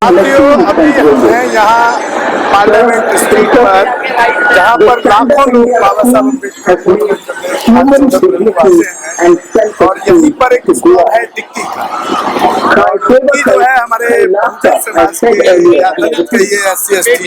साथियों, अभी हम हैं यहाँ पार्लियामेंट स्ट्रीट पर, जहाँ पर लाखों लोग बाबा साहब अम्बेडकर को निवासी हैं और यहीं पर एक स्टॉल है डिक्की का। डिक्की जो है हमारे बहुजन समाज के या दलित कहिए SC/ST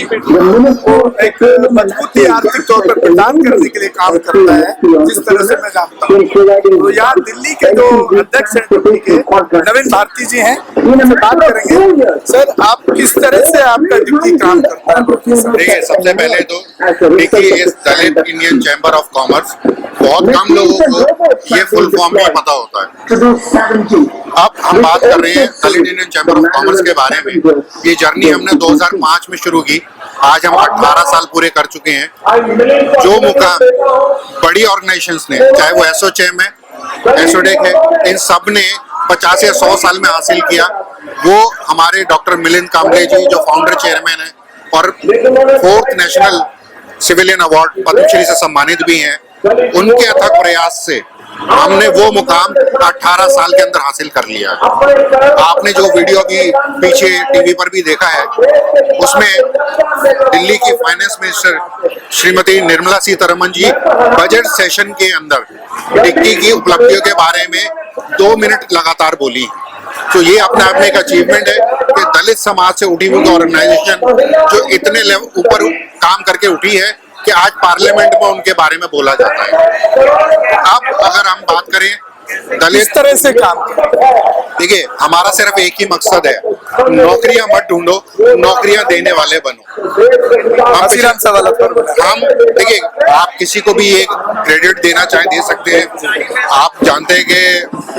को एक मजबूती आर्थिक तौर पर प्रदान करने के लिए काम करता है, जिस तरह से मैं जानता हूँ। तो यहाँ दिल्ली के जो अध्यक्ष हैं डिक्की के, नवीन भारती जी हैं, उनसे बात करेंगे। सर, आप किस तरह से आपका डिक्की काम करता है? देखिए, सबसे पहले तो DICCI is Dalit Indian chamber of commerce. बहुत कम लोगों को ये फुल फॉर्म नहीं पता होता है। अब हम बात कर रहे हैं दलित इंडियन चैम्बर ऑफ कॉमर्स के बारे में। ये जर्नी हमने 2005 में शुरू की। आज हम 18 साल पूरे कर चुके हैं। जो मुकाम बड़ी ऑर्गेनाइजेशंस ने, चाहे वो एसोचैम है, एसोडेक है, इन सब ने 50 या 100 साल में हासिल किया, वो हमारे डॉक्टर मिलिंद कांबले जी जो फाउंडर चेयरमैन है और 4th national civilian award Padmashri से सम्मानित भी हैं, उनके अथक प्रयास से हमने वो मुकाम 18 साल के अंदर हासिल कर लिया है। आपने जो वीडियो भी पीछे टीवी पर भी देखा है, उसमें दिल्ली की finance minister Shrimati Nirmala Sitharaman ji budget session के अंदर डिक्की की उपलब्धियों के बारे में 2 मिनट लगातार बोली। तो ये अपने आप में एक अचीवमेंट है कि दलित समाज से उठी हुई ऑर्गेनाइजेशन जो इतने ऊपर काम करके उठी है कि आज पार्लियामेंट में उनके बारे में बोला जाता है। अब अगर हम बात करें दलित तरह से काम, देखिए, हमारा सिर्फ एक ही मकसद है, नौकरियां मत ढूंढो, नौकरियां देने वाले बनो। हम देखिए, आप किसी को भी एक क्रेडिट देना चाहें दे सकते हैं। आप जानते हैं कि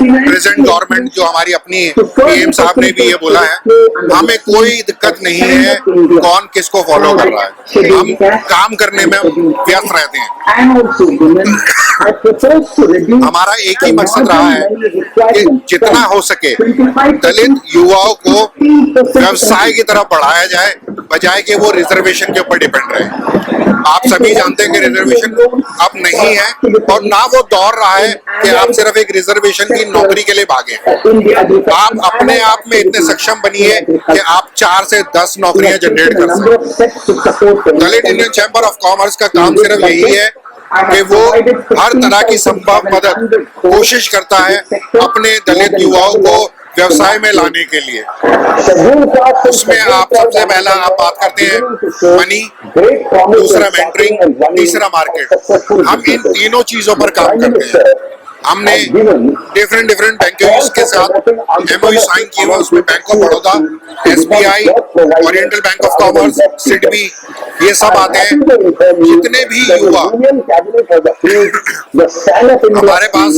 प्रेजेंट गवर्नमेंट जो हमारी अपनी PM साहब ने भी ये बोला है, हमें कोई दिक्कत नहीं है कौन किसको फॉलो कर रहा है, हम काम करने में व्यस्त रहते हैं। हमारा एक ही मकसद रहा है कि जितना हो सके दलित युवाओं को व्यवसाय की तरफ बढ़ाया जाए, बजाय कि वो रिजर्वेशन के ऊपर डिपेंड रहे। आप सभी जानते हैं कि रिजर्वेशन अब नहीं है और ना वो दौर रहा है कि आप सिर्फ एक रिजर्वेशन की नौकरी के लिए भागे। आप अपने आप में इतने सक्षम बनिए कि आप 4 से 10 नौकरियां जनरेट कर सकें। दलित इंडियन चैम्बर ऑफ कॉमर्स का काम सिर्फ यही है कि वो हर तरह की संभव मदद कोशिश करता है अपने दलित युवाओं को व्यवसाय में लाने के लिए। उसमें आप सबसे पहला आप बात करते हैं मनी, दूसरा मेंटरिंग, तीसरा मार्केट। हम इन तीनों चीजों पर काम करते हैं। हमने डिफरेंट बैंकों के साथ MOU साइन किए हुए, उसमें bank of Baroda, SBI, oriental bank of commerce, SIDBI, ये सब आते हैं। जितने भी युवा हमारे पास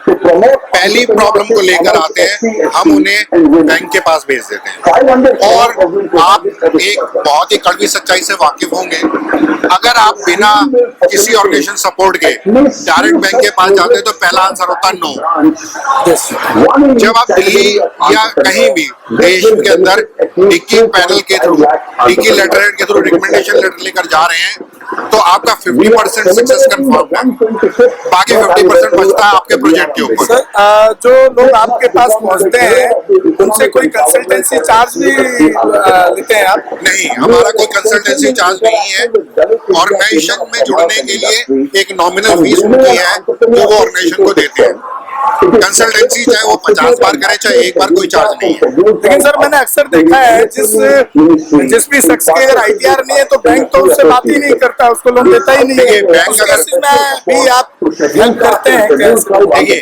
पहली प्रॉब्लम को लेकर आते हैं, हम उन्हें बैंक के पास भेज देते हैं। और आप एक बहुत ही कड़वी सच्चाई से वाकिफ होंगे, अगर आप बिना किसी ऑर्गेनाइजेशन सपोर्ट के डायरेक्ट बैंक के पास जाते हैं तो पहला आंसर होता है नो। जब आप दिल्ली या कहीं भी देश के अंदर डिक्की पैनल के थ्रू, डिक्की लेटर के थ्रू रिकमेंडेशन लेटर लेकर जा रहे हैं, तो आपका 50% सक्सेस कंफर्म है, बाकी 50% बचता है आपके प्रोजेक्ट के ऊपर। सर, जो लोग आपके पास पहुंचते हैं उनसे कोई कंसल्टेंसी चार्ज भी लेते हैं आप? नहीं, हमारा कोई कंसल्टेंसी चार्ज नहीं है। ऑर्गेनाइजेशन में जुड़ने के लिए एक नॉमिनल फीस उनकी है जो वो ऑर्गेनाइजेशन को देते हैं। कंसल्टेंसी चाहे वो 50 बार करे, चाहे एक बार, कोई चार्ज नहीं है। लेकिन सर, मैंने अक्सर देखा है जिस भी शख्स के अगर ITR नहीं है तो बैंक तो उससे बात ही नहीं करता, उसको लोन देता ही नहीं है। बैंक अगर भी आप हेल्प करते हैं? देखिए,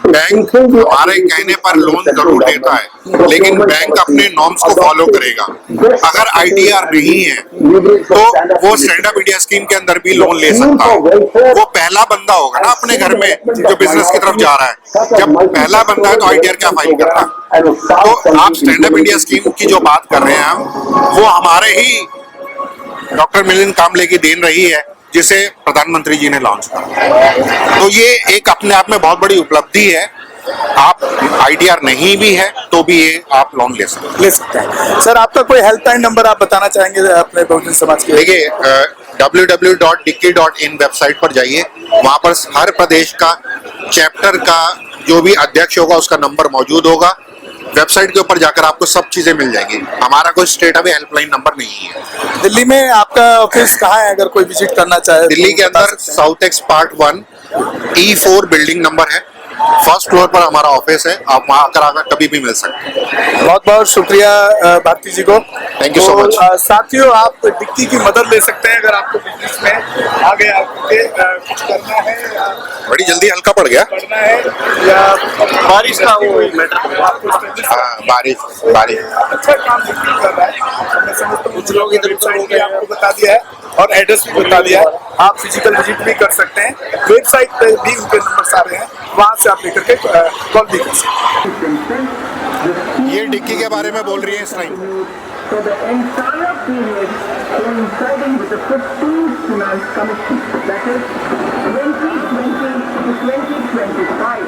बैंक हमारे कहने पर लोन जरूर देता है, लेकिन बैंक अपने नॉर्म्स को फॉलो करेगा। अगर ITR नहीं है तो वो स्टैंड अप इंडिया स्कीम के अंदर भी लोन ले सकता है। वो पहला बंदा होगा ना अपने घर में जो बिजनेस की तरफ जा रहा है। जब पहला बंदा है तो ITR क्या फाइल करता है? तो आप स्टैंड अप इंडिया स्कीम की जो बात कर रहे हैं हम, वो हमारे ही डॉक्टर मिलिंद कांबले की देन रही है, जिसे प्रधानमंत्री जी ने लॉन्च करा। तो ये एक अपने आप में बहुत बड़ी उपलब्धि है। आप ITR नहीं भी है तो भी ये आप लोन ले सकते हैं। सर, आपका कोई हेल्पलाइन नंबर आप बताना चाहेंगे अपने बहुजन समाज के? देखिए, www.dicky.in वेबसाइट पर जाइए, वहाँ पर हर प्रदेश का चैप्टर का जो भी अध्यक्ष होगा उसका नंबर मौजूद होगा। वेबसाइट के ऊपर जाकर आपको सब चीजें मिल जाएंगी। हमारा कोई स्टेट अवे हेल्पलाइन नंबर नहीं है। दिल्ली में आपका ऑफिस कहाँ है, अगर कोई विजिट करना चाहे? दिल्ली के तो बता अंदर सकते हैं। South x part 1 E4 building number है, फर्स्ट फ्लोर पर हमारा ऑफिस है। आप वहां आकर कभी भी मिल सकते हैं। बहुत बहुत शुक्रिया भारती जी को। Thank you so much. साथियों, आप डिक्की की मदद ले सकते हैं अगर आपको बिजनेस में आगे आपके कुछ करना है या बड़ी जल्दी हल्का पड़ गया। पढ़ना है या बारिश का वो मैटर आपको हाँ, बारिश अच्छा काम बिल्कुल कर रहा है। मैं समझता हूँ कुछ लोग इधर वेबसाइट भी आपको बता दिया है और एड्रेस भी बता दिया है। आप फिजिकल विजिट भी कर सकते हैं, वेबसाइट पे भी उनके नंबर सारे हैं, वहां से आप लेकर के कॉल भी कर सकते हैं। ये डिक्की के बारे में बोल रही है इस time. For the entire period coinciding with the 15th Finance Commission, that is 2020 to 2025.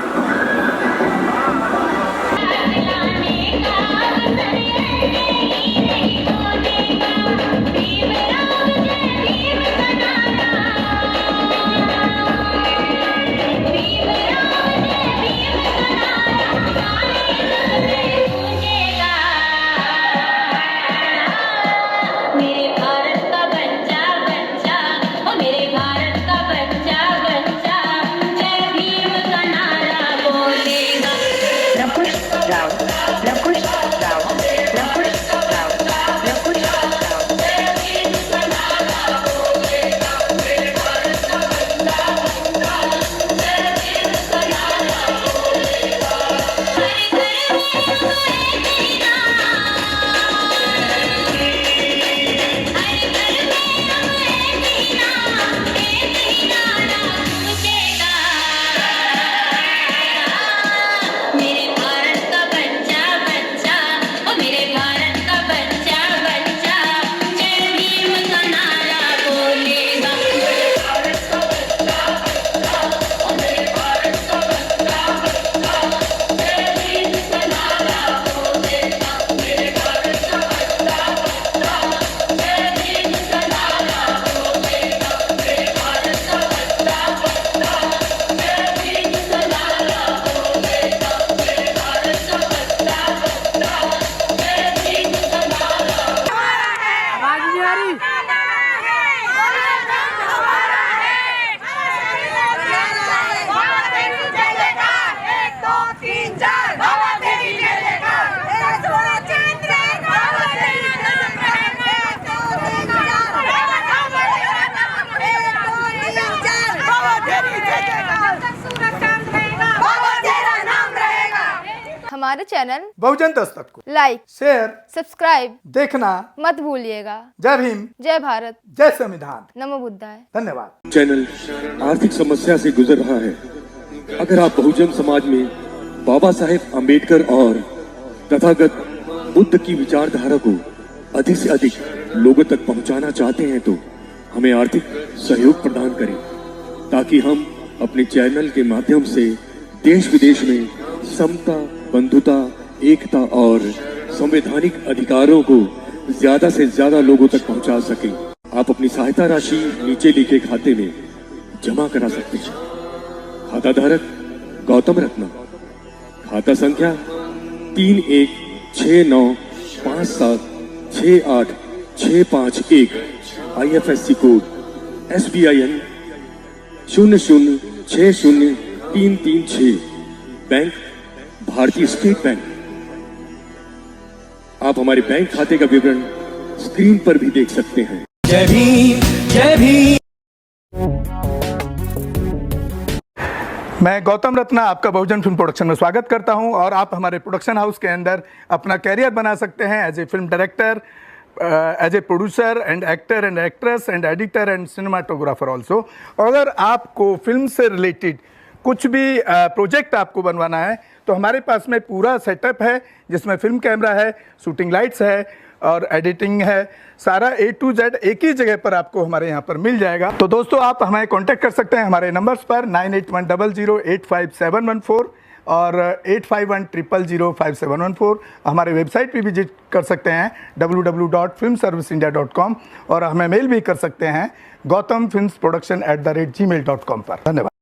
मेरे भारत का बच्चा बच्चा, ओ मेरे भारत का बच्चा बच्चा, जय भीम का नारा बोलेगा। Rakush Rao, Rakush Rao, Rakush Rao, Rakush Rao. मेरे भारत का बच्चा बच्चा, ओ मेरे भारत का बच्चा बच्चा, जय भीम का नारा बोलेगा। हमारे चैनल बहुजन दस्तक को लाइक, शेयर, सब्सक्राइब देखना। मत भूलिएगा। जय भीम, जय भारत, जय संविधान। नमो बुद्धाय। धन्यवाद। चैनल आर्थिक समस्या से गुजर रहा है। अगर आप बहुजन समाज में बाबा साहेब अम्बेडकर और तथागत बुद्ध की विचारधारा को अधिक से अधिक लोगों तक पहुंचाना चाहते हैं तो हमें आर्थिक सहयोग प्रदान करें, ताकि हम अपने चैनल के माध्यम से देश विदेश में समता, बंधुता, एकता और संवैधानिक अधिकारों को ज्यादा से ज्यादा लोगों तक पहुंचा सकें। आप अपनी सहायता राशि नीचे लिखे खाते में जमा करा सकते हैं। खाता धारक गौतम रत्ना, खाता संख्या 3169576865 IFSC कोड SBIN 0060336, बैंक भारतीय स्टेट बैंक। आप हमारे बैंक खाते का विवरण स्क्रीन पर भी देख सकते हैं। जय भीम, जय भीम। मैं गौतम रत्ना आपका बहुजन फिल्म प्रोडक्शन में स्वागत करता हूं और आप हमारे प्रोडक्शन हाउस के अंदर अपना कैरियर बना सकते हैं as a film director, as a producer and actor and actress and editor and cinematographer also. अगर आपको फिल्म से रिलेटेड कुछ भी प्रोजेक्ट आपको बनवाना है तो हमारे पास में पूरा सेटअप है, जिसमें फिल्म कैमरा है, शूटिंग लाइट्स है और एडिटिंग है। सारा A to Z एक ही जगह पर आपको हमारे यहाँ पर मिल जाएगा। तो दोस्तों, आप हमें कांटेक्ट कर सकते हैं हमारे नंबर्स पर 9810085714 और 8510005714। हमारे वेबसाइट पे विजिट कर सकते हैं www.filmserviceindia.com और हमें मेल भी कर सकते हैं gautamfilmsproduction@gmail.com पर। धन्यवाद।